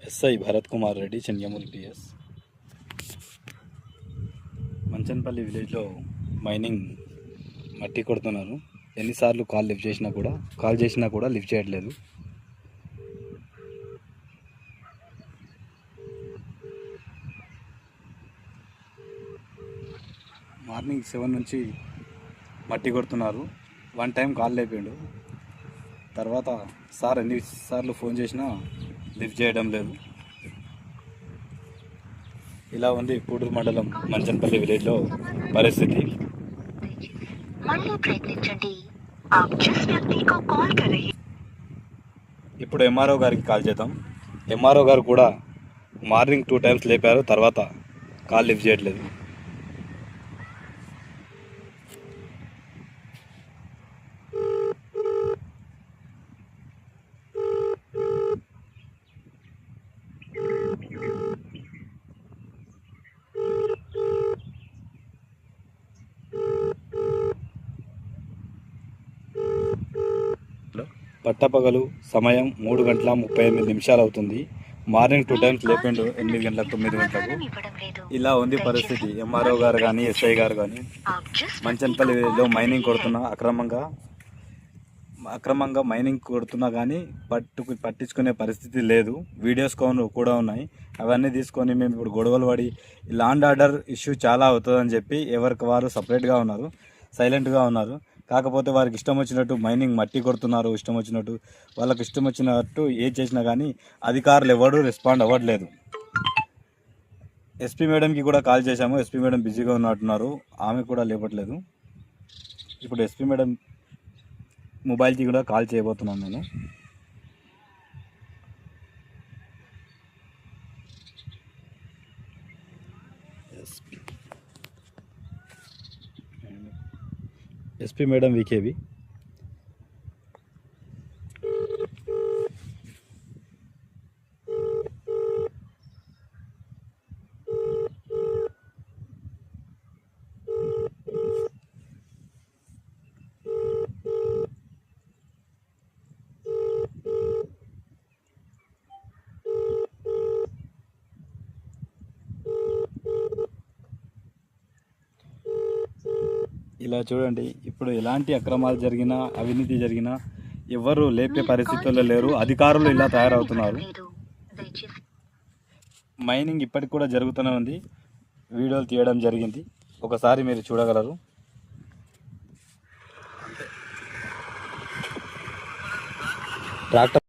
SI Bharat Kumar Reddy, Chenyamuli PS. Manchanpalli విలేజ్లో mining మట్టి కొడుతున్నారు. ఎన్నిసార్లు కాల్ చేసినా కూడా లిఫ్ట్ చేయట్లేదు. మార్నింగ్ 7 నుంచి మట్టి కొడుతున్నారు. 1 టైం కాల్ లేపిండు. తర్వాత సార్ ఎన్నిసార్లు ఫోన్ చేసినా లిఫ్ట్ చేయడం లేదు. ఇలా ఉంది పూడూరు మండలం మంచన్పల్లి విలేజ్లో పరిస్థితి. ఇప్పుడు ఎంఆర్ఓ గారికి కాల్ చేద్దాం. ఎంఆర్ఓ గారు కూడా మార్నింగ్ 2 టైమ్స్ లేపారు, తర్వాత కాల్ లిఫ్ట్ చేయట్లేదు. పట్టపగలు సమయం 3:38 అవుతుంది. మార్నింగ్ 2 టైమ్స్ లేపిండు, 8 గంటలకు 9 గంటలకు. ఇలా ఉంది పరిస్థితి. ఎంఆర్ఓ గారు కానీ ఎస్ఐ గారు కానీ మంచన్పల్లిలో మైనింగ్ కొడుతున్నా అక్రమంగా మైనింగ్ కొడుతున్నా కానీ పట్టించుకునే పరిస్థితి లేదు. వీడియోస్ కూడా ఉన్నాయి. అవన్నీ తీసుకొని మేము ఇప్పుడు గొడవలు పడి ల్యాండ్ ఆర్డర్ ఇష్యూ చాలా అవుతుందని చెప్పి ఎవరికి వారు సపరేట్గా ఉన్నారు, సైలెంట్గా ఉన్నారు. కాకపోతే వారికి ఇష్టం వచ్చినట్టు మైనింగ్ మట్టి కొడుతున్నారు. వాళ్ళకి ఇష్టం వచ్చినట్టు ఏం చేసినా కానీ అధికారులు ఎవరు రెస్పాండ్ అవ్వట్లేదు. ఎస్పీ మేడంకి కూడా కాల్ చేశాము. ఎస్పీ మేడం బిజీగా ఉన్నట్టున్నారు, ఆమె కూడా లేపట్లేదు. ఇప్పుడు ఎస్పీ మేడం మొబైల్కి కూడా కాల్ చేయబోతున్నాను నేను. ఎస్పీ మేడం వికేవి. ఇలా చూడండి, ఇప్పుడు ఎలాంటి అక్రమాలు జరిగినా, అవినీతి జరిగినా ఎవరు లేపే పరిస్థితుల్లో లేరు. అధికారులు ఇలా తయారవుతున్నారు. మైనింగ్ ఇప్పటికి కూడా జరుగుతూనే ఉంది. వీడియోలు తీయడం జరిగింది, ఒకసారి మీరు చూడగలరు. ట్రాక్టర్